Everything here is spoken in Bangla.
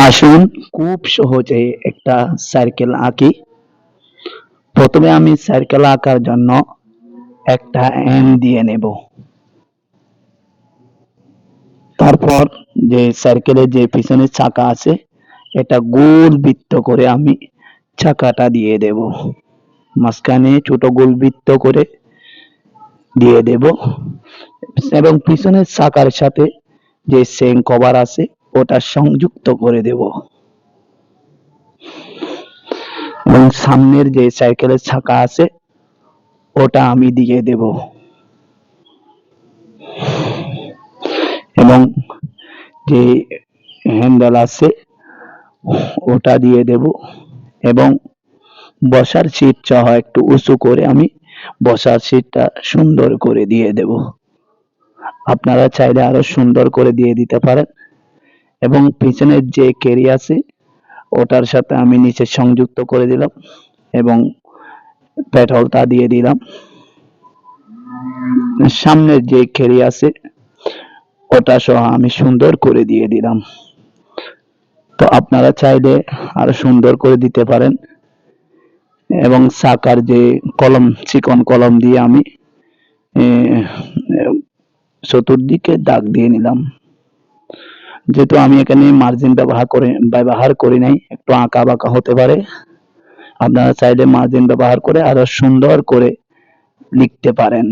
আসুন খুব সহজে একটা সার্কেল আঁকি। প্রথমে আমি সার্কেল আঁকার জন্য একটা এম দিয়ে নেব। তারপর যে সার্কেলের যে পিছনের চাকা আছে এটা গোল বৃত্ত করে আমি চাকাটা দিয়ে দেব। মাঝখানে ছোট গোল বৃত্ত করে দিয়ে দেব এবং পিছনের চাকার সাথে যে চেইন কভার আছে ওটা সংযুক্ত করে দেব এবং সামনের যে সাইকেলের চাকা আছে ওটা আমি দিয়ে দেব এবং যে হ্যান্ডেল আছে ওটা দিয়ে দেব এবং বসার সিট সহ একটু উঁচু করে আমি বসার সিটটা সুন্দর করে দিয়ে দেব। আপনারা চাইলে আরো সুন্দর করে দিয়ে দিতে পারেন এবং পিছনের যে কেরি আছে ওটার সাথে আমি নিচে সংযুক্ত করে দিলাম এবং পেট্রোলটা দিয়ে দিলাম। সামনের যে কেরি আছে ওটা সহ আমি সুন্দর করে দিয়ে দিলাম। তো আপনারা চাইলে আরো সুন্দর করে দিতে পারেন এবং চাকার যে কলম চিকন কলম দিয়ে আমি চতুর্দিকে দাগ দিয়ে নিলাম। যেহেতু আমি এখানে মার্জিন ব্যবহার করি নাই, একটু আঁকা বাঁকা হতে পারে, আপনারা চাইলে মার্জিন ব্যবহার করে আরো সুন্দর করে লিখতে পারেন।